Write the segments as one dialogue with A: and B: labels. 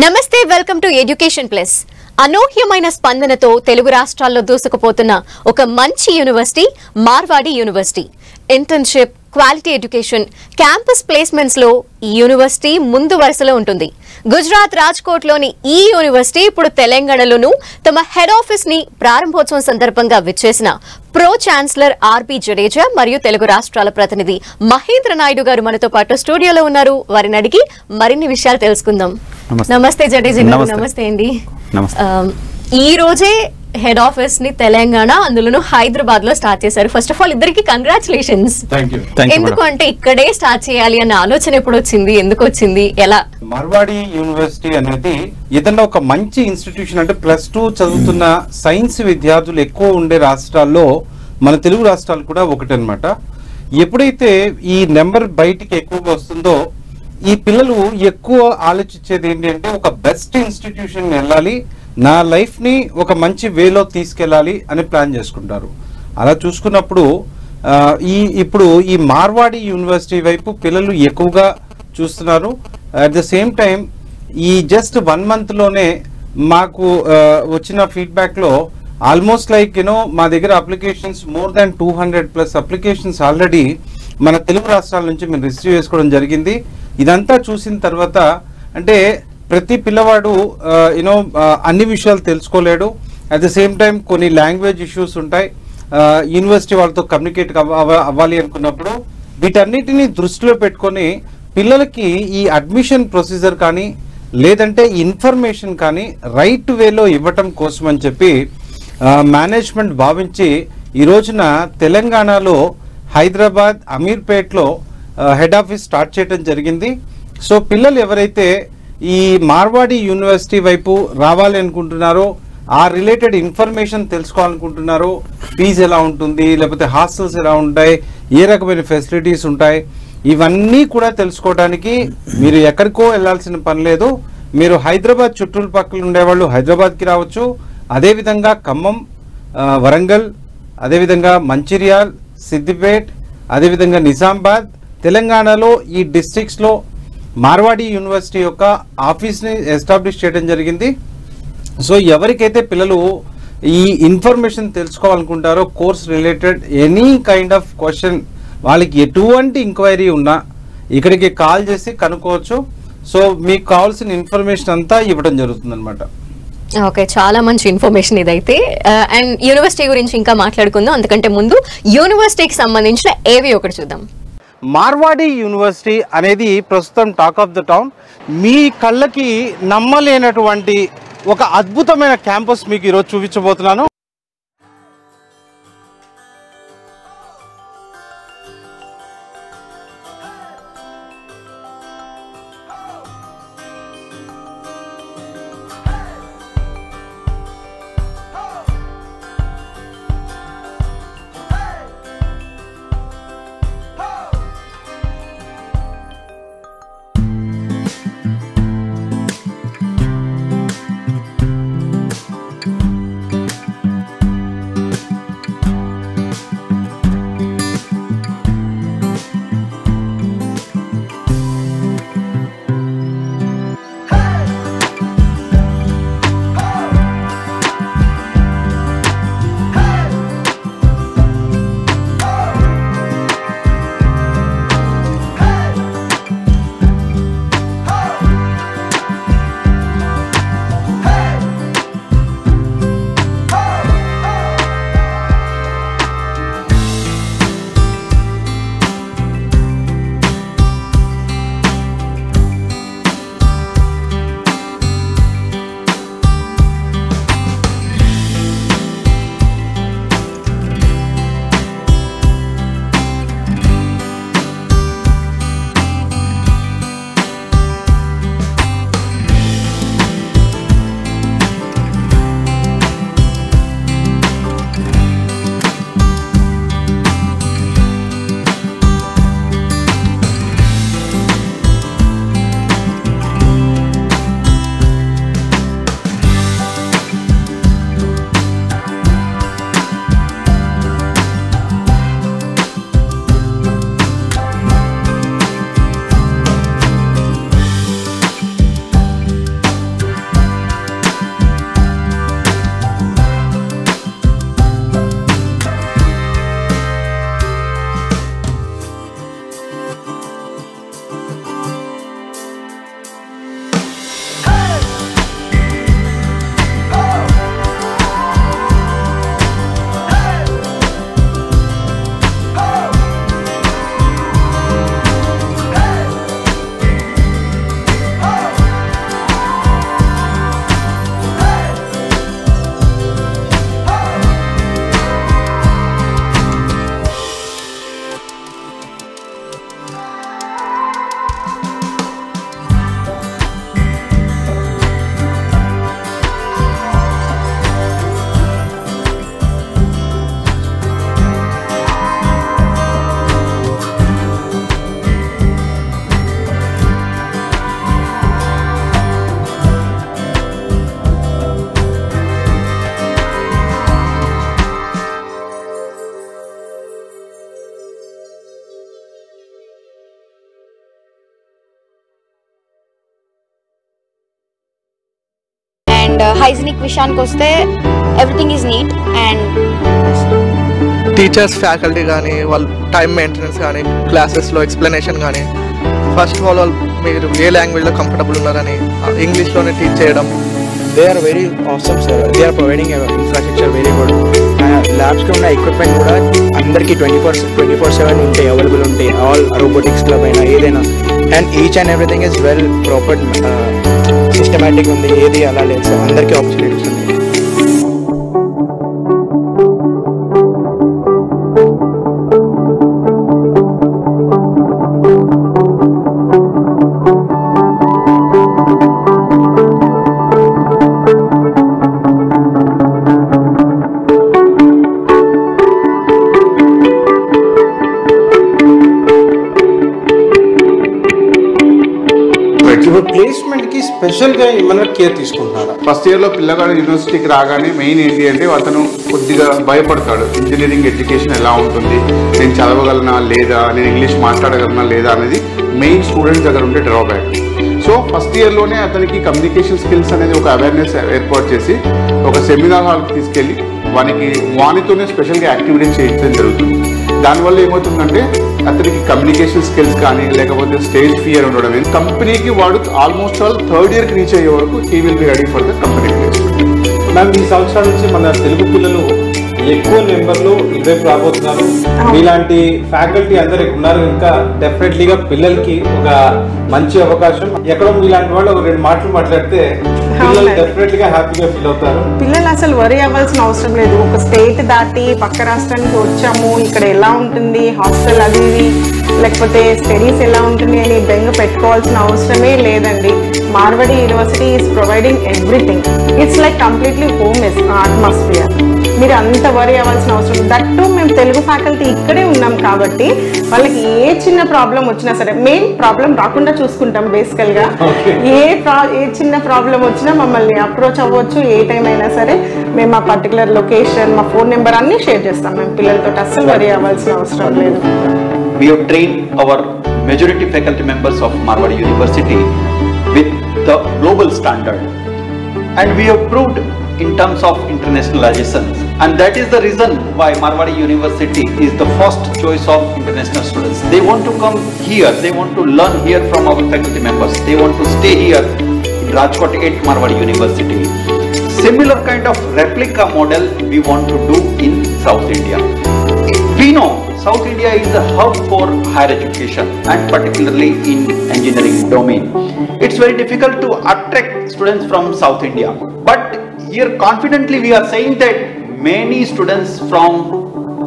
A: నమస్తే, welcome to education plus. అనూహ్యమైన స్పందనతో తెలుగు రాష్ట్రాల్లో దూసుకుపోతున్న ఒక మంచి university Marwadi university. Internship, quality education, campus placements లో ఈ యూనివర్సిటీ ముందు వరుసలో ఉంటుంది. గుజరాత్ రాజ్కోట్లోని ఈ యూనివర్సిటీ ఇప్పుడు తెలంగాణలోనూ తమ హెడ్ ఆఫీస్ ని ప్రారంభోత్సవం సందర్భంగా విచ్చేసిన ప్రో ఛాన్సలర్ ఆర్బి జడేజా మరియు తెలుగు రాష్ట్రాల ప్రతినిధి మహేంద్ర నాయుడు గారు మనతో పాటు స్టూడియోలో ఉన్నారు. వారిని అడిగి మరిన్ని విషయాలు తెలుసుకుందాం. నమస్తే జడేజా గారు. నమస్తే అండి. ఈ రోజే హెడ్ ఆఫీస్ ని తెలంగాణ, అందులోనూ హైదరాబాద్ లో స్టార్ట్ చేశారు. ఫస్ట్ ఆఫ్ ఆల్ ఇద్దరికి కంగ్రాచులేషన్స్. ఎందుకు అంటే ఇక్కడే స్టార్ట్ చేయాలి అన్న ఆలోచన ఎప్పుడు వచ్చింది, ఎందుకు వచ్చింది, ఎలా?
B: మార్వాడి యూనివర్సిటీ అనేది ఏదన్నా ఒక మంచి ఇన్స్టిట్యూషన్ అంటే +2 చదువుతున్న సైన్స్ విద్యార్థులు ఎక్కువ ఉండే రాష్ట్రాల్లో మన తెలుగు రాష్ట్రాలు కూడా ఒకటనమాట. ఎప్పుడైతే ఈ నెంబర్ బయటికి ఎక్కువగా వస్తుందో ఈ పిల్లలు ఎక్కువ ఆలోచించేది ఏంటి అంటే ఒక బెస్ట్ ఇన్స్టిట్యూషన్ వెళ్ళాలి, నా లైఫ్ ని ఒక మంచి వేలో తీసుకెళ్ళాలి అని ప్లాన్ చేసుకుంటారు. అలా చూసుకున్నప్పుడు ఇప్పుడు ఈ మార్వాడి యూనివర్సిటీ వైపు పిల్లలు ఎక్కువగా చూస్తున్నారు. అట్ ద సేమ్ టైం ఈ జస్ట్ 1 month లోనే మాకు వచ్చిన ఫీడ్బ్యాక్ లో ఆల్మోస్ట్ లైక్ మా దగ్గర applications more than 200+ applications already మన తెలుగు రాష్ట్రాల నుంచి మేము రిసీవ్ చేసుకోవడం జరిగింది. ఇదంతా చూసిన తర్వాత అంటే ప్రతి పిల్లవాడు అన్ని విషయాలు తెలుసుకోలేడు. అట్ ద సేమ్ టైం కొన్ని లాంగ్వేజ్ ఇష్యూస్ ఉంటాయి. యూనివర్సిటీ వాళ్ళతో కమ్యూనికేట్ అవ్వాలి అనుకున్నప్పుడు వీటన్నిటిని దృష్టిలో పెట్టుకొని పిల్లలకి ఈ అడ్మిషన్ ప్రొసీజర్ కానీ లేదంటే ఇన్ఫర్మేషన్ కానీ రైట్ వేలో ఇవ్వటం కోసం అని చెప్పి మేనేజ్మెంట్ భావించి ఈ రోజున తెలంగాణలో హైదరాబాద్ అమీర్పేట్లో హెడ్ ఆఫీస్ స్టార్ట్ చేయడం జరిగింది. సో పిల్లలు ఎవరైతే ఈ మార్వాడి యూనివర్సిటీ వైపు రావాలి అనుకుంటున్నారో, ఆ రిలేటెడ్ ఇన్ఫర్మేషన్ తెలుసుకోవాలనుకుంటున్నారో, ఫీజు ఎలా ఉంటుంది, లేకపోతే హాస్టల్స్ ఎలా ఉంటాయి, ఏ రకమైన ఫెసిలిటీస్ ఉంటాయి, ఇవన్నీ కూడా తెలుసుకోవడానికి మీరు ఎక్కడికో వెళ్ళాల్సిన పని లేదు. మీరు హైదరాబాద్ చుట్టుపక్కల ఉండేవాళ్ళు హైదరాబాద్కి రావచ్చు. అదేవిధంగా ఖమ్మం, వరంగల్, అదేవిధంగా మంచిర్యాల్, సిద్దిపేట్, అదేవిధంగా నిజామాబాద్, తెలంగాణలో ఈ డిస్ట్రిక్ట్స్లో మార్వాడి యూనివర్సిటీ యొక్క ఆఫీస్ని ఎస్టాబ్లిష్ చేయడం జరిగింది. సో ఎవరికైతే పిల్లలు ఈ ఇన్ఫర్మేషన్ తెలుసుకోవాలనుకుంటారో, course related any kind of question, వాళ్ళకి ఎటువంటి ఎంక్వైరీ ఉన్నా ఇక్కడికి కాల్ చేసి కనుక్కోవచ్చు. సో మీకు కావాల్సిన ఇన్ఫర్మేషన్ అంతా ఇవ్వడం జరుగుతుంది అనమాట.
A: ఓకే, చాలా మంచి ఇన్ఫర్మేషన్ ఇదైతే. అండ్ యూనివర్సిటీ గురించి ఇంకా మాట్లాడుకుందాం. అందుకంటే ముందు యూనివర్సిటీకి సంబంధించిన ఏవి ఒకటి చూద్దాం.
B: మార్వాడి యూనివర్సిటీ అనేది ప్రస్తుతం టాక్ ఆఫ్ ద టౌన్. మీ కళ్ళకి నమ్మలేనటువంటి ఒక అద్భుతమైన క్యాంపస్ మీకు ఈరోజు చూపించబోతున్నాను.
C: హైజీనిక్ విషయానికి వస్తే everything is neat and
D: teachers faculty కానీ వాళ్ళ టైం మెయింటెనెన్స్ కానీ క్లాసెస్లో ఎక్స్ప్లెనేషన్ కానీ ఫస్ట్ ఆఫ్ ఆల్ మీరు ఏ లాంగ్వేజ్లో కంఫర్టబుల్ ఉన్నారని ఇంగ్లీష్లోనే టీచ్ చేయడం.
E: They are very awesome, sir. They are providing infrastructure very good. Labs లో ఉన్న equipment కూడా అందరికీ 24/7 ఉంటాయి, అవైలబుల్ ఉంటాయి. ఆల్ రోబోటిక్స్ క్లబ్ అయినా ఏదైనా, and each and everything is well proper systematic ఉంది. ఏది అలా లేదు సార్, అందరికీ ఆపర్చునిటీస్ ఉన్నాయి.
B: ప్లేస్మెంట్ కి స్పెషల్ గా ఏమైనా కేర్ తీసుకుంటున్నారా?
F: ఫస్ట్ ఇయర్ లో పిల్లగాడు యూనివర్సిటీకి రాగానే మెయిన్ ఏంటి అంటే అతను కొద్దిగా భయపడతాడు. ఇంజనీరింగ్ ఎడ్యుకేషన్ ఎలా ఉంటుంది, నేను చదవగలనా లేదా, నేను ఇంగ్లీష్ మాట్లాడగలనా లేదా అనేది మెయిన్ స్టూడెంట్స్ దగ్గర ఉండే డ్రాబ్యాక్. సో ఫస్ట్ ఇయర్లోనే అతనికి కమ్యూనికేషన్ స్కిల్స్ అనేది ఒక అవేర్నెస్ ఏర్పాటు చేసి ఒక సెమినార్ హాల్కి తీసుకెళ్ళి వానితోనే స్పెషల్గా యాక్టివిటీస్ చేయించడం జరుగుతుంది. దానివల్ల ఏమవుతుందంటే అతనికి కమ్యూనికేషన్ స్కిల్స్ కానీ లేకపోతే స్టేజ్ ఫియర్ ఉండడం, కంపెనీకి వాడు ఆల్మోస్ట్ ఆల్ థర్డ్ ఇయర్కి రీచ్ అయ్యే వరకు he will be ready for the company placement.
B: Ma'am, ఈ సంవత్సరాల నుంచి మన తెలుగు పిల్లలు ఎక్కువ నెంబర్లు ఇటువైపు రాబోతున్నారు. ఇలాంటి ఫ్యాకల్టీ అందరు ఉన్నారు, ఇంకా డెఫినెట్లీగా పిల్లలకి ఒక మంచి అవకాశం. ఎక్కడో ఇలాంటి వాళ్ళు ఒక 2 మాటలు మాట్లాడితే పిల్లలు డెఫినెట్లీగా హ్యాపీగా ఫీల్ అవుతారు.
G: పిల్లలు అసలు వరీ అవ్వాల్సిన అవసరం లేదు. ఒక స్టేట్ దాటి పక్క రాష్ట్రానికి వచ్చాము, ఇక్కడ ఎలా ఉంటుంది హాస్టల్ అది లేకపోతే స్టడీస్ ఎలా ఉంటుంది అని బెంగ పెట్టుకోవాల్సిన అవసరమే లేదండి. Marwadi university is providing everything. It's like completely home atmosphere. మీరు అంత వరీ అవ్వాల్సిన అవసరం. దట్టు మేము తెలుగు ఫ్యాకల్టీ ఇక్కడే ఉన్నాం కాబట్టి వాళ్ళకి ఏ చిన్న ప్రాబ్లం వచ్చినా సరే, మెయిన్ ప్రాబ్లం రాకుండా చూసుకుంటాం బేసికల్గా. ఏ చిన్న ప్రాబ్లం వచ్చినా మమ్మల్ని అప్రోచ్ అవ్వచ్చు ఏ టైం అయినా సరే. మేము మా పర్టికులర్ లొకేషన్, మా ఫోన్ నెంబర్ అన్నీ షేర్ చేస్తాం. మేము పిల్లలతో అస్సలు వరీ అవ్వాల్సిన అవసరం లేదు.
H: We have trained our majority faculty members of Marwadi University with the global standard, and we have proved in terms of internationalization, and that is the reason why Marwadi University is the first choice of international students. They want to come here, they want to learn here from our faculty members, they want to stay here in Rajkot at Marwadi University. Similar kind of replica model we want to do in South India. We know South India is a hub for higher education and particularly in engineering domain. It's very difficult to attract students from South India, but here confidently we are saying that many students from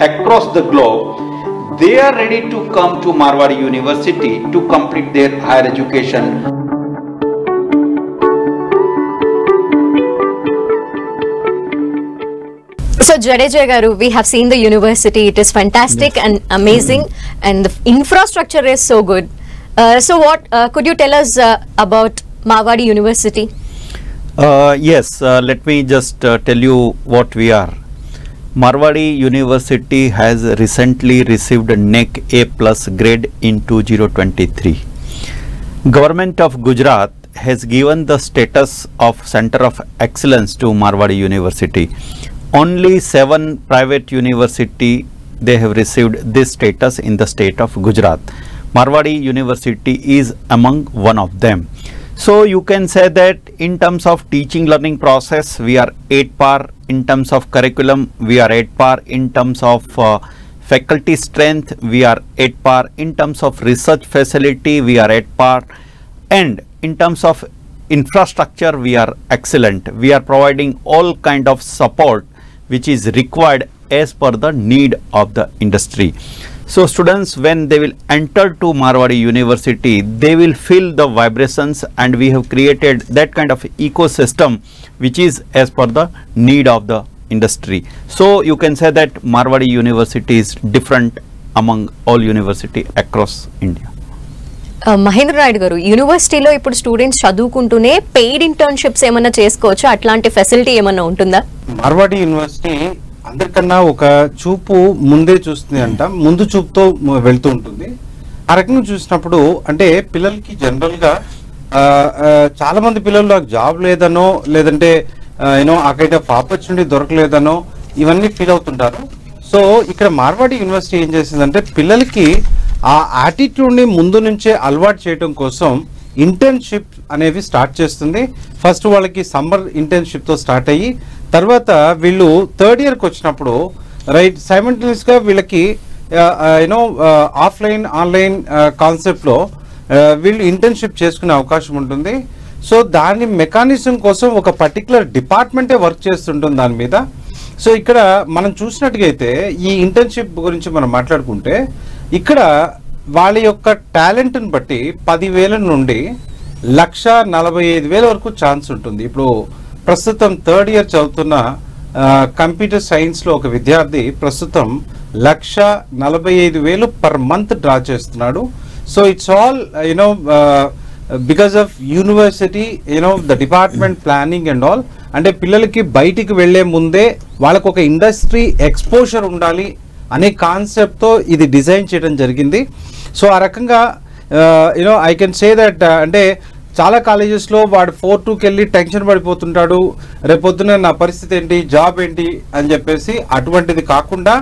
H: across the globe, they are ready to come to Marwadi University to complete their higher education.
A: So Jadeja garu, we have seen the university. It is fantastic and amazing, and the infrastructure is so good. So what could you tell us about Marwadi University?
I: Yes, let me just tell you what we are. Marwadi University has recently received a NEC A+ grade in 2023. Government of Gujarat has given the status of Center of Excellence to Marwadi University. Only 7 private university they have received this status in the state of Gujarat. Marwadi University is among one of them. So you can say that in terms of teaching learning process we are 8 par, in terms of curriculum we are 8 par, in terms of faculty strength we are 8 par, in terms of research facility we are 8 par, and in terms of infrastructure we are excellent. We are providing all kind of support which is required as per the need of the industry. So students, when they will enter to Marwadi University, they will feel the vibrations, and we have created that kind of ecosystem which is as per the need of the industry. So you can say that Marwadi University is different among all university across India.
A: Mahindra Naidu గారు, యూనివర్సిటీలో ఇప్పుడు students చదువుకుంటూనే paid internships ఏమైనా చేసుకోవచ్చు, అట్లాంటి facility ఏమైనా ఉంటుందా?
B: Marwadi university అందరికన్నా ఒక చూపు ముందే చూస్తుంది అంట, ముందు చూపుతో వెళ్తూ ఉంటుంది. ఆ రకంగా చూసినప్పుడు అంటే పిల్లలకి జనరల్గా చాలా మంది పిల్లలు నాకు జాబ్ లేదనో లేదంటే ఆ కైండ్ ఆఫ్ ఆపర్చునిటీ దొరకలేదనో ఇవన్నీ ఫీల్ అవుతుంటారు. సో ఇక్కడ మార్వాడి యూనివర్సిటీ ఏం చేసిందంటే పిల్లలకి ఆ యాటిట్యూడ్ని ముందు నుంచే అలవాటు చేయడం కోసం ఇంటర్న్షిప్ అనేవి స్టార్ట్ చేస్తుంది. ఫస్ట్ వాళ్ళకి సమ్మర్ ఇంటర్న్షిప్తో స్టార్ట్ అయ్యి తర్వాత వీళ్ళు థర్డ్ ఇయర్కి వచ్చినప్పుడు రైట్ సైమల్టేనియస్గా వీళ్ళకి ఆఫ్లైన్ ఆన్లైన్ కాన్సెప్ట్లో వీళ్ళు ఇంటర్న్షిప్ చేసుకునే అవకాశం ఉంటుంది. సో దాని మెకానిజం కోసం ఒక పర్టికులర్ డిపార్ట్మెంటే వర్క్ చేస్తుంటుంది దాని మీద. సో ఇక్కడ మనం చూసినట్టుగా అయితే ఈ ఇంటర్న్షిప్ గురించి మనం మాట్లాడుకుంటే ఇక్కడ వాళ్ళ యొక్క టాలెంట్ని బట్టి 10,000 నుండి 1,45,000 వరకు ఛాన్స్ ఉంటుంది. ఇప్పుడు ప్రస్తుతం థర్డ్ ఇయర్ చదువుతున్న కంప్యూటర్ సైన్స్లో ఒక విద్యార్థి ప్రస్తుతం 1,45,000 పర్ మంత్ డ్రా చేస్తున్నాడు. So it's all because of university the department planning and all. అంటే పిల్లలకి బయటికి వెళ్లే ముందే వాళ్ళకు ఒక ఇండస్ట్రీ ఎక్స్పోజర్ ఉండాలి అనే కాన్సెప్ట్తో ఇది డిజైన్ చేయడం జరిగింది. సో ఆ రకంగా ఐ కెన్ సే దట్ అంటే చాలా కాలేజెస్లో వాడు 4-2కి వెళ్ళి టెన్షన్ పడిపోతుంటాడు, రేపొద్దున నా పరిస్థితి ఏంటి, జాబ్ ఏంటి అని చెప్పేసి. అటువంటిది కాకుండా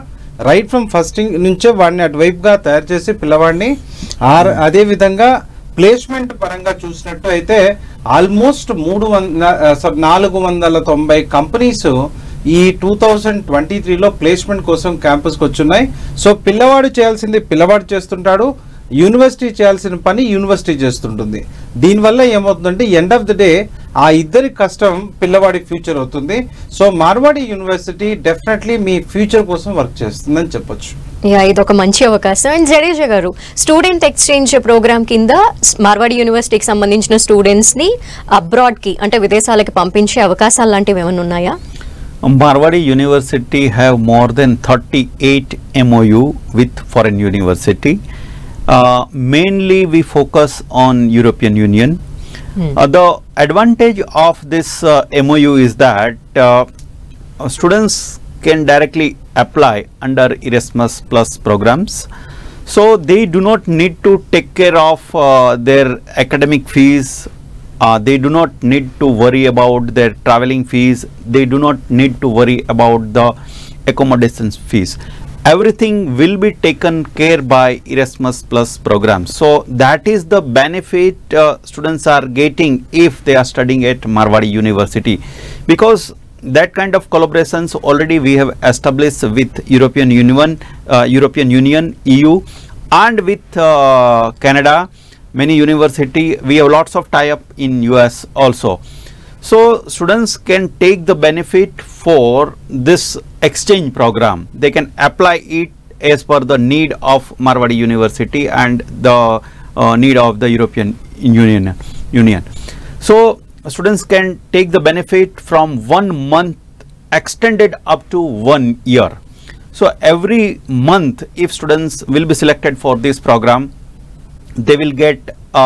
B: రైట్ ఫ్రమ్ ఫస్టింగ్ నుంచే వాడిని అటువైపుగా తయారు చేసి పిల్లవాడిని అదేవిధంగా ప్లేస్మెంట్ పరంగా చూసినట్టు అయితే ఆల్మోస్ట్ 490 కంపెనీస్ ఈ 2023లో ప్లేస్మెంట్ కోసం క్యాంపస్కి వచ్చున్నాయి. సో పిల్లవాడు చేయాల్సింది పిల్లవాడు చేస్తుంటాడు, యూనివర్సిటీ చేయాల్సిన పని యూనివర్సిటీ చేస్తుంటుంది. దీనివల్ల ఏమవుతుందంటే ఎండ్ ఆఫ్ ద డే ఆ ఇద్దరి కష్టం పిల్లవాడి ఫ్యూచర్ అవుతుంది. సో మార్వాడి యూనివర్సిటీ డెఫినెట్లీ మీ ఫ్యూచర్ కోసం వర్క్ చేస్తుందని చెప్పొచ్చు.
A: ఇది ఒక మంచి అవకాశం. అండ్ జడేజా గారు, స్టూడెంట్ ఎక్స్చేంజ్ ప్రోగ్రామ్ కింద మార్వాడి యూనివర్సిటీకి సంబంధించిన స్టూడెంట్స్ని అబ్రాడ్కి అంటే విదేశాలకి పంపించే అవకాశాలు లాంటివి ఏమైనా ఉన్నాయా?
I: Marwadi University have more than 38 MOU with foreign university. Mainly we focus on European Union. The advantage of this MOU is that students can directly apply under Erasmus Plus programs. So they do not need to take care of their academic fees. They do not need to worry about their traveling fees. They do not need to worry about the accommodation fees. Everything will be taken care by Erasmus Plus program. So that is the benefit students are getting if they are studying at Marwadi University, because that kind of collaborations already we have established with European Union, EU, and with Canada. Many university, we have lots of tie-up in US also. So students can take the benefit for this exchange program. They can apply it as per the need of Marwadi University and the need of the European Union. So students can take the benefit from 1 month extended up to 1 year. So every month, if students will be selected for this program, they will get a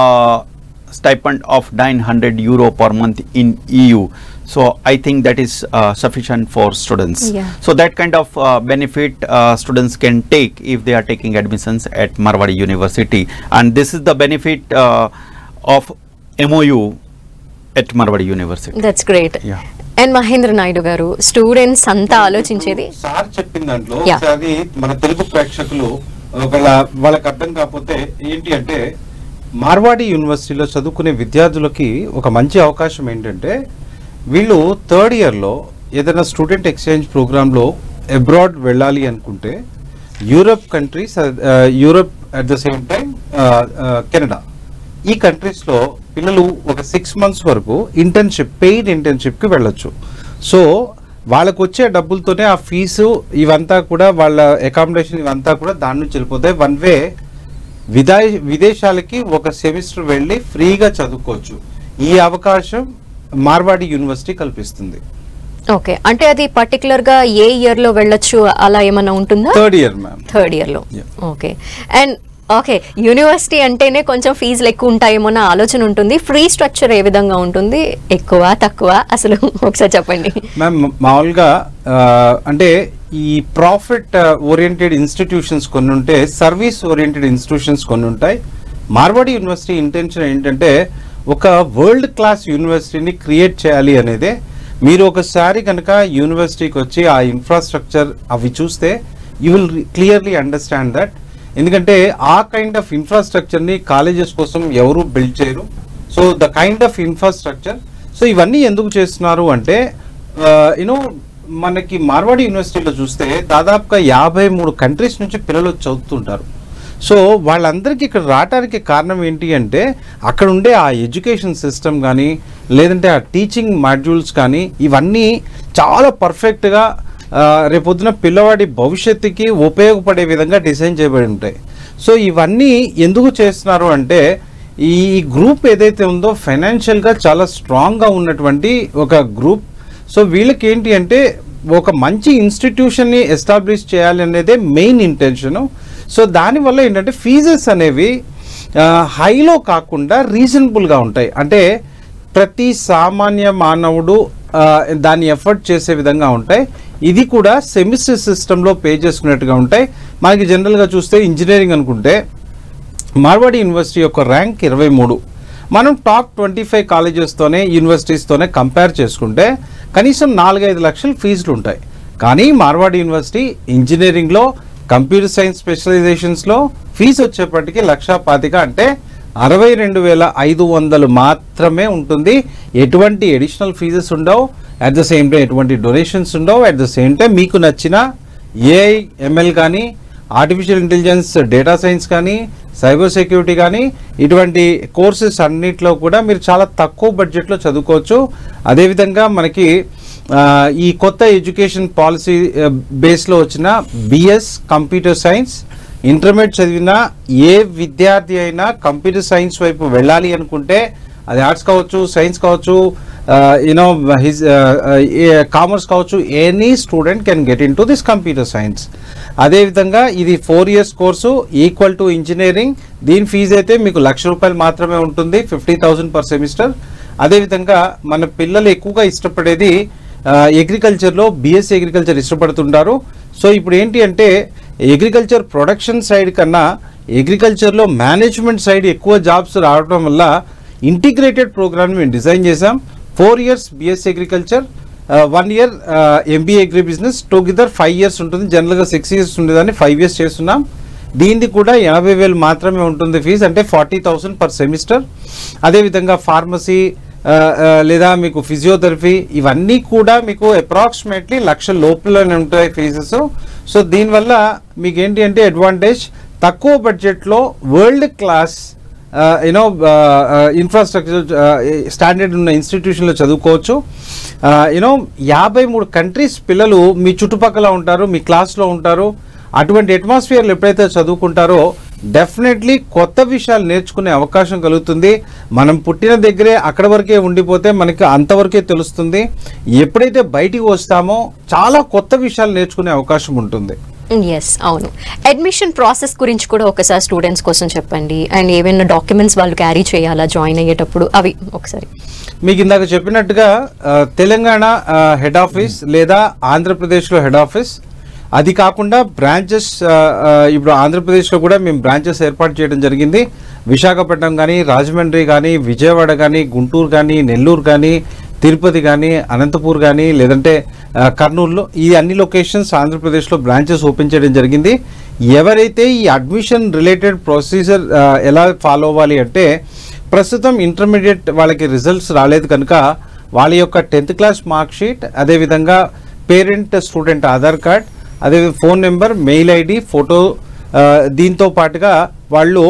I: stipend of €900 per month in EU. So I think that is sufficient for students. So that kind of benefit students can take if they are taking admissions at Marwadi University, and this is the benefit of MOU at Marwadi University.
A: That's great. And Mahendra Naidu garu, students అంతా ఆలోచించేది
B: sir చెప్పిన దాంట్లో అది మన తెలుగు ప్రేక్షకులు వాళ్ళకి అర్థం కాకపోతే ఏంటి అంటే, మార్వాడి యూనివర్సిటీలో చదువుకునే విద్యార్థులకి ఒక మంచి అవకాశం ఏంటంటే వీళ్ళు థర్డ్ ఇయర్లో ఏదైనా స్టూడెంట్ ఎక్స్చేంజ్ ప్రోగ్రాంలో అబ్రాడ్ వెళ్ళాలి అనుకుంటే Europe countries, Europe at the same time Canada, ఈ కంట్రీస్లో పిల్లలు ఒక 6 months వరకు ఇంటర్న్షిప్, పెయిడ్ ఇంటర్న్షిప్కి వెళ్ళొచ్చు. సో వాళ్ళకు వచ్చే డబ్బులతోనే ఆ ఫీజు ఇవంతా కూడా వాళ్ళ అకామిడేషన్ ఇవంతా కూడా దాని నుంచి వెళ్ళిపోతాయి. 1 way విదేశాలకి ఒక సెమిస్టర్ వెళ్ళి ఫ్రీగా చదువుకోవచ్చు. ఈ అవకాశం మార్వాడి యూనివర్సిటీ కల్పిస్తుంది.
A: ఓకే, అంటే అది పర్టికులర్ గా ఏ ఇయర్ లో వెళ్ళొచ్చు అలా ఏమైనా ఉంటుందా?
B: Third year ma'am.
A: Third year లో. ఓకే. అండ్ ఓకే, యూనివర్సిటీ అంటేనే కొంచెం ఫీజులు ఎక్కువ ఉంటాయేమో నా ఆలోచన ఉంటుంది. ఫ్రీ స్ట్రక్చర్ ఏ విధంగా ఉంటుంది? ఎక్కువ తక్కువ అసలు ఒకసారి చెప్పండి
B: మ్యామ్. మామూలుగా అంటే ఈ ప్రాఫిట్ ఓరియంటెడ్ ఇన్స్టిట్యూషన్స్ కొన్ని ఉంటాయి, సర్వీస్ ఓరియంటెడ్ ఇన్స్టిట్యూషన్స్ కొన్ని ఉంటాయి. మార్వాడి యూనివర్సిటీ ఇంటెన్షన్ ఏంటంటే ఒక వరల్డ్ క్లాస్ యూనివర్సిటీని క్రియేట్ చేయాలి అనేదే. మీరు ఒకసారి కనుక యూనివర్సిటీకి వచ్చి ఆ ఇన్ఫ్రాస్ట్రక్చర్ అవి చూస్తే you will clearly understand that. ఎందుకంటే ఆ కైండ్ ఆఫ్ ఇన్ఫ్రాస్ట్రక్చర్ని కాలేజెస్ కోసం ఎవరు బిల్డ్ చేయరు. So the kind of infrastructure, so ఇవన్నీ ఎందుకు చేస్తున్నారు అంటే యూనో మనకి మార్వాడి యూనివర్సిటీలో చూస్తే దాదాపుగా 53 కంట్రీస్ నుంచి పిల్లలు చదువుతుంటారు. సో వాళ్ళందరికీ ఇక్కడ రావడానికి కారణం ఏంటి అంటే అక్కడ ఉండే ఆ ఎడ్యుకేషన్ సిస్టమ్ కానీ లేదంటే ఆ టీచింగ్ మాడ్యూల్స్ కానీ ఇవన్నీ చాలా పర్ఫెక్ట్గా రేపొద్దున పిల్లవాడి భవిష్యత్తుకి ఉపయోగపడే విధంగా డిజైన్ చేయబడి ఉంటాయి. సో ఇవన్నీ ఎందుకు చేస్తున్నారు అంటే ఈ గ్రూప్ ఏదైతే ఉందో ఫైనాన్షియల్గా చాలా స్ట్రాంగ్గా ఉన్నటువంటి ఒక గ్రూప్. సో వీళ్ళకి ఏంటి అంటే ఒక మంచి ఇన్స్టిట్యూషన్ని ఎస్టాబ్లిష్ చేయాలి అనేదే మెయిన్ ఇంటెన్షను. సో దానివల్ల ఏంటంటే ఫీజెస్ అనేవి హైలో కాకుండా రీజనబుల్గా ఉంటాయి. అంటే ప్రతి సామాన్య మానవుడు దాన్ని ఎఫర్ట్ చేసే విధంగా ఉంటాయి. ఇది కూడా సెమిస్టర్ సిస్టంలో పే చేసుకున్నట్టుగా ఉంటాయి. మనకి జనరల్గా చూస్తే ఇంజనీరింగ్ అనుకుంటే మార్వాడి యూనివర్సిటీ యొక్క ర్యాంక్ 23. మనం టాప్ 25 కాలేజెస్తోనే యూనివర్సిటీస్తోనే కంపేర్ చేసుకుంటే కనీసం 4-5 లక్షల ఫీజులు ఉంటాయి. కానీ మార్వాడి యూనివర్సిటీ ఇంజనీరింగ్లో కంప్యూటర్ సైన్స్ స్పెషలైజేషన్స్లో ఫీజు వచ్చేప్పటికీ 1,25,000 అంటే 62,500 మాత్రమే ఉంటుంది. ఎటువంటి అడిషనల్ ఫీజెస్ ఉండవు. అట్ ద సేమ్ టైం ఎటువంటి డొనేషన్స్ ఉండవు. అట్ ద సేమ్ టైం మీకు నచ్చిన ఏఐ ఎంఎల్ కానీ ఆర్టిఫిషియల్ ఇంటెలిజెన్స్ డేటా సైన్స్ కానీ సైబర్ సెక్యూరిటీ కానీ ఇటువంటి కోర్సెస్ అన్నిట్లో కూడా మీరు చాలా తక్కువ బడ్జెట్లో చదువుకోవచ్చు. అదేవిధంగా మనకి ఈ కొత్త ఎడ్యుకేషన్ పాలసీ బేస్లో వచ్చిన బిఎస్ కంప్యూటర్ సైన్స్ ఇంటర్మీడియట్ చదివిన ఏ విద్యార్థి అయినా కంప్యూటర్ సైన్స్ వైపు వెళ్ళాలి అనుకుంటే అది ఆర్ట్స్ కావచ్చు, సైన్స్ కావచ్చు, యూనో కామర్స్ కావచ్చు, any student can get in to this computer science. అదేవిధంగా ఇది 4 years course equal to engineering. దీని ఫీజు అయితే మీకు ₹1,00,000 మాత్రమే ఉంటుంది, 50,000 పర్ సెమిస్టర్. అదేవిధంగా మన పిల్లలు ఎక్కువగా ఇష్టపడేది అగ్రికల్చర్లో బిఎస్సీ అగ్రికల్చర్ ఇష్టపడుతుంటారు. సో ఇప్పుడు ఏంటి అంటే అగ్రికల్చర్ ప్రొడక్షన్ సైడ్ కన్నా అగ్రికల్చర్లో మేనేజ్మెంట్ సైడ్ ఎక్కువ జాబ్స్ రావడం వల్ల ఇంటిగ్రేటెడ్ ప్రోగ్రామ్ మేము డిజైన్ చేసాం. 4 years BSc agriculture, 1 year MBA agri business, together 5 years ఉంటుంది. జనరల్గా 6 years ఉండేదాన్ని 5 years చేస్తున్నాం. దీనిది కూడా 80,000 మాత్రమే ఉంటుంది ఫీజు, అంటే 40,000 పర్ సెమిస్టర్. అదేవిధంగా ఫార్మసీ లేదా మీకు ఫిజియోథెరపీ ఇవన్నీ కూడా మీకు అప్రాక్సిమేట్లీ 1,00,000 లోపలనే ఉంటాయి ఫీజెస్. సో దీనివల్ల మీకు ఏంటి అంటే అడ్వాంటేజ్ తక్కువ బడ్జెట్లో world class you know infrastructure standard ఉన్న ఇన్స్టిట్యూషన్లో చదువుకోవచ్చు. యూనో 53 కంట్రీస్ పిల్లలు మీ చుట్టుపక్కల ఉంటారు, మీ క్లాస్లో ఉంటారు. అటువంటి అట్మాస్ఫియర్లు ఎప్పుడైతే చదువుకుంటారో డెఫినెట్లీ కొత్త విషయాలు నేర్చుకునే అవకాశం కలుగుతుంది. మనం పుట్టిన దగ్గరే అక్కడ వరకే ఉండిపోతే మనకి అంతవరకే తెలుస్తుంది. ఎప్పుడైతే బయటికి వస్తామో చాలా కొత్త విషయాలు నేర్చుకునే అవకాశం ఉంటుంది.
A: ఎస్, అవును. అడ్మిషన్ ప్రాసెస్ గురించి కూడా ఒకసారి స్టూడెంట్స్ కోసం చెప్పండి. అండ్ ఏమైనా డాక్యుమెంట్స్ వాళ్ళు క్యారీ చేయాలా జాయిన్ అయ్యేటప్పుడు, అవి ఒకసారి.
B: మీకు ఇందాక చెప్పినట్టుగా తెలంగాణ హెడ్ ఆఫీస్ లేదా ఆంధ్రప్రదేశ్లో హెడ్ ఆఫీస్, అది కాకుండా బ్రాంచెస్ ఇప్పుడు ఆంధ్రప్రదేశ్లో కూడా మేము బ్రాంచెస్ ఏర్పాటు చేయడం జరిగింది. విశాఖపట్నం కానీ, రాజమండ్రి కానీ, విజయవాడ కానీ, గుంటూరు కానీ, నెల్లూరు కానీ, తిరుపతి కానీ, అనంతపూర్ కానీ, లేదంటే కర్నూలులో, ఈ అన్ని లొకేషన్స్ ఆంధ్రప్రదేశ్లో బ్రాంచెస్ ఓపెన్ చేయడం జరిగింది. ఎవరైతే ఈ అడ్మిషన్ రిలేటెడ్ ప్రొసీజర్ ఎలా ఫాలో అవ్వాలి అంటే ప్రస్తుతం ఇంటర్మీడియట్ వాళ్ళకి రిజల్ట్స్ రాలేదు కనుక వాళ్ళ యొక్క 10th class మార్క్ షీట్, అదేవిధంగా పేరెంట్ స్టూడెంట్ ఆధార్ కార్డ్, అదే phone number, mail ID, photo, దీంతో పాటుగా వాళ్ళు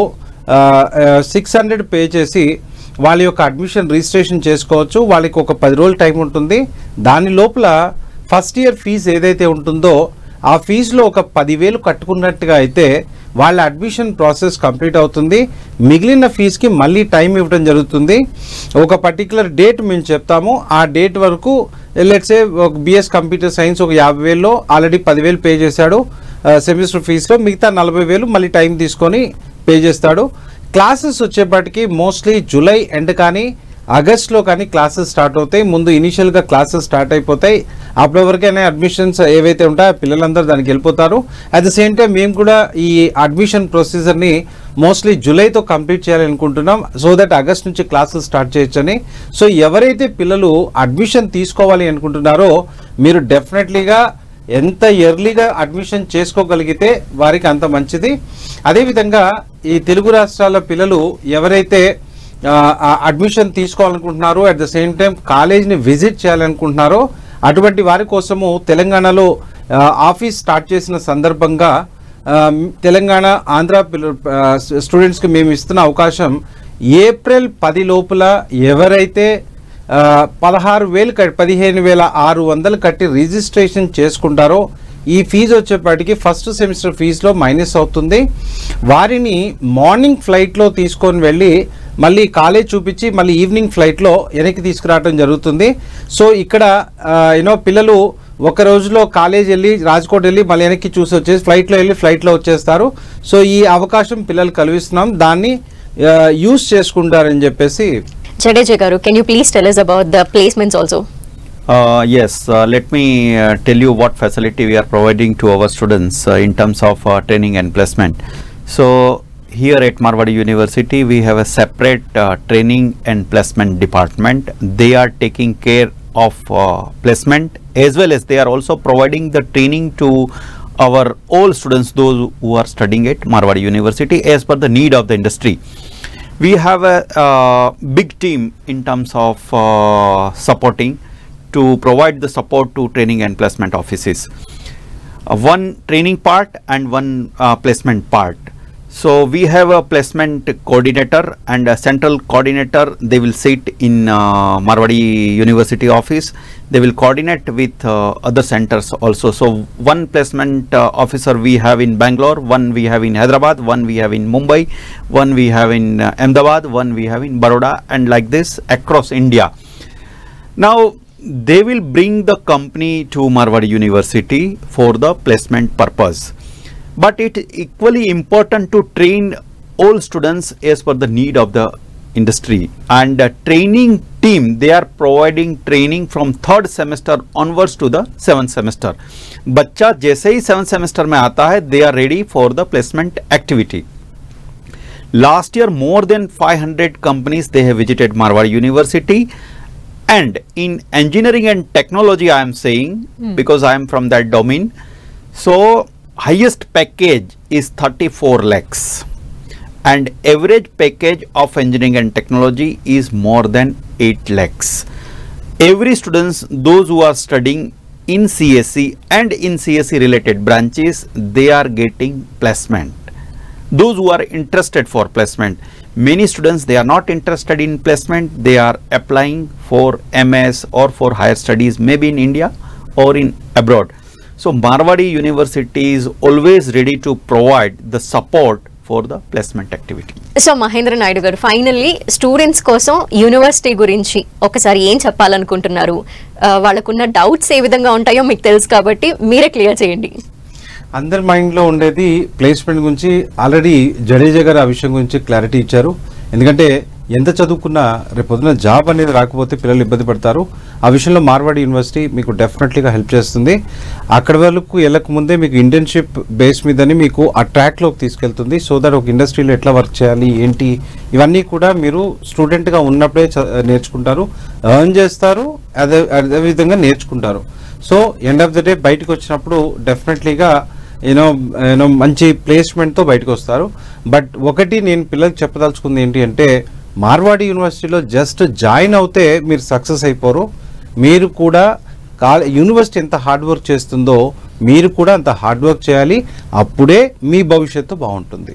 B: 600 పే చేసి వాళ్ళ యొక్క అడ్మిషన్ రిజిస్ట్రేషన్ చేసుకోవచ్చు. వాళ్ళకి ఒక 10 రోజులు టైం ఉంటుంది. దాని లోపల ఫస్ట్ ఇయర్ ఫీజు ఏదైతే ఉంటుందో ఆ ఫీజులో ఒక 10,000 కట్టుకున్నట్టుగా అయితే వాళ్ళ అడ్మిషన్ ప్రాసెస్ కంప్లీట్ అవుతుంది. మిగిలిన ఫీజుకి మళ్ళీ టైం ఇవ్వడం జరుగుతుంది. ఒక పర్టికులర్ డేట్ మేము చెప్తాము. ఆ డేట్ వరకు లెట్సే ఒక బిఎస్ కంప్యూటర్ సైన్స్ ఒక 50,000లో ఆల్రెడీ 10,000 పే చేశాడు సెమిస్టర్ ఫీజులో, మిగతా 40,000 మళ్ళీ టైం తీసుకొని పే చేస్తాడు. క్లాసెస్ వచ్చేప్పటికి మోస్ట్లీ జూలై ఎండ్ కానీ ఆగస్ట్లో కానీ క్లాసెస్ స్టార్ట్ అవుతాయి. ముందు ఇనీషియల్గా క్లాసెస్ స్టార్ట్ అయిపోతాయి. అప్పటి వరకైనా అడ్మిషన్స్ ఏవైతే ఉంటాయో పిల్లలందరూ దానికి వెళ్ళిపోతారు. అట్ ద సేమ్ టైం మేము కూడా ఈ అడ్మిషన్ ప్రొసీజర్ని మోస్ట్లీ జూలైతో కంప్లీట్ చేయాలనుకుంటున్నాం, సో దట్ ఆగస్ట్ నుంచి క్లాసెస్ స్టార్ట్ చేయొచ్చని. సో ఎవరైతే పిల్లలు అడ్మిషన్ తీసుకోవాలి అనుకుంటున్నారో మీరు డెఫినెట్లీగా ఎంత ఎర్లీగా అడ్మిషన్ చేసుకోగలిగితే వారికి అంత మంచిది. అదేవిధంగా ఈ తెలుగు రాష్ట్రాల పిల్లలు ఎవరైతే అడ్మిషన్ తీసుకోవాలనుకుంటున్నారో అట్ ద సేమ్ టైం కాలేజ్ని విజిట్ చేయాలనుకుంటున్నారో అటువంటి వారి కోసము తెలంగాణలో ఆఫీస్ స్టార్ట్ చేసిన సందర్భంగా తెలంగాణ ఆంధ్ర స్టూడెంట్స్కి మేము ఇస్తున్న అవకాశం ఏప్రిల్ 10 లోపల ఎవరైతే 15,600 కట్టి రిజిస్ట్రేషన్ చేసుకుంటారో ఈ ఫీజు వచ్చేప్పటికి ఫస్ట్ సెమిస్టర్ ఫీజులో మైనస్ అవుతుంది. వారిని మార్నింగ్ ఫ్లైట్లో తీసుకొని వెళ్ళి మళ్ళీ కాలేజ్ చూపించి మళ్ళీ ఈవినింగ్ ఫ్లైట్లో వెనక్కి తీసుకురావడం జరుగుతుంది. సో ఇక్కడ పిల్లలు ఒక రోజులో కాలేజ్ వెళ్ళి రాజ్కోట్ వెళ్ళి మళ్ళీ వెనక్కి చూసి వచ్చేసి ఫ్లైట్లో వెళ్ళి ఫ్లైట్లో వచ్చేస్తారు. సో ఈ అవకాశం పిల్లలు కలిగిస్తున్నాం, దాన్ని యూస్ చేసుకుంటారని చెప్పేసి.
A: Jadeja garu, can you please tell us about the placements also?
I: Yes, let me tell you what facility we are providing to our students in terms of training and placement. So here at Marwadi University we have a separate training and placement department. They are taking care of placement as well as they are also providing the training to our all students, those who are studying at Marwadi University as per the need of the industry. We have a big team in terms of supporting to provide the support to training and placement offices. One training part and one placement part. So we have a placement coordinator and a central coordinator. They will sit in Marwadi University office. They will coordinate with other centers also. So one placement officer we have in Bangalore, one we have in Hyderabad, one we have in Mumbai, one we have in Ahmedabad, one we have in Baroda, and like this across India. Now they will bring the company to Marwadi University for the placement purpose. But it is equally important to train all students as per the need of the industry, and the training team, they are providing training from 3rd semester onwards to the 7th semester. बच्चा जैसे ही 7th semester में आता है, they are ready for the placement activity. Last year more than 500 companies they have visited Marwadi University, and in engineering and technology I am saying because I am from that domain, so highest package is 34 lakhs and average package of engineering and technology is more than 8 lakhs. Every students, those who are studying in CSE and in CSE related branches, they are getting placement. Those who are interested for placement, many students they are not interested in placement, they are applying for MS or for higher studies maybe in India or in abroad. So Marwadi University is always ready to provide the support for the placement activity.
A: So Mahendra Naidu garu, finally students కోసం university గురించి ఒకసారి ఏం చెప్పాలనుకుంటున్నారు? వాళ్ళకున్న doubts ఏ విధంగా ఉంటాయో మీకు తెలుసు కాబట్టి మీరే క్లియర్ చేయండి.
B: అందరి మైండ్లో ఉండేది ప్లేస్మెంట్ గురించి. ఆల్రెడీ జడేజా గారు ఆ విషయం గురించి క్లారిటీ ఇచ్చారు. ఎందుకంటే ఎంత చదువుకున్నా రేపొద్దున జాబ్ అనేది రాకపోతే పిల్లలు ఇబ్బంది పడతారు. ఆ విషయంలో మార్వాడి యూనివర్సిటీ మీకు డెఫినెట్లీగా హెల్ప్ చేస్తుంది. అక్కడి వరకు వెళ్ళక ముందే మీకు ఇంటర్న్షిప్ బేస్ మీదని మీకు ఆ ట్రాక్లోకి తీసుకెళ్తుంది. సో దట్ ఒక ఇండస్ట్రీలో ఎట్లా వర్క్ చేయాలి ఏంటి ఇవన్నీ కూడా మీరు స్టూడెంట్గా ఉన్నప్పుడే నేర్చుకుంటారు, ఎర్న్ చేస్తారు, అదేవిధంగా నేర్చుకుంటారు. So end of the day బయటకు వచ్చినప్పుడు డెఫినెట్లీగా యూనో మంచి ప్లేస్మెంట్తో బయటకు వస్తారు. బట్ ఒకటి నేను పిల్లలకు చెప్పదలుచుకుంది ఏంటి అంటే, మార్వాడి యూనివర్సిటీలో జస్ట్ జాయిన్ అవుతే మీరు సక్సెస్ అయిపోరు. మీరు కూడా యూనివర్సిటీ ఎంత హార్డ్ వర్క్ చేస్తుందో మీరు కూడా అంత హార్డ్ వర్క్ చేయాలి. అప్పుడే మీ భవిష్యత్తు బాగుంటుంది.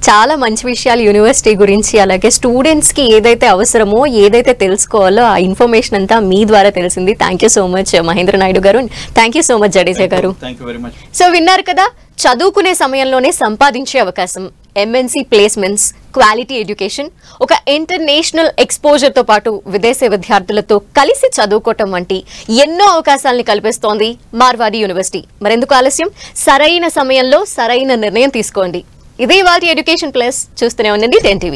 A: చాలా మంచి విషయాలు యూనివర్సిటీ గురించి, అలాగే స్టూడెంట్స్కి ఏదైతే అవసరమో ఏదైతే తెలుసుకోవాలో ఆ ఇన్ఫర్మేషన్ అంతా మీ ద్వారా తెలిసింది. Thank you so much Mahendra Naidu garu. Thank you so much Jadeja garu. So విన్నారు కదా, చదువుకునే సమయంలోనే సంపాదించే అవకాశం, ఎంఎన్సీ ప్లేస్మెంట్స్, క్వాలిటీ ఎడ్యుకేషన్, ఒక ఇంటర్నేషనల్ ఎక్స్పోజర్తో పాటు విదేశీ విద్యార్థులతో కలిసి చదువుకోవటం వంటి ఎన్నో అవకాశాలని కల్పిస్తోంది మార్వాడి యూనివర్సిటీ. మరెందుకు ఆలస్యం, సరైన సమయంలో సరైన నిర్ణయం తీసుకోండి. ఇదే ఇవాల్టి ఎడ్యుకేషన్ ప్లస్. చూస్తూనే ఉండండి 10 TV.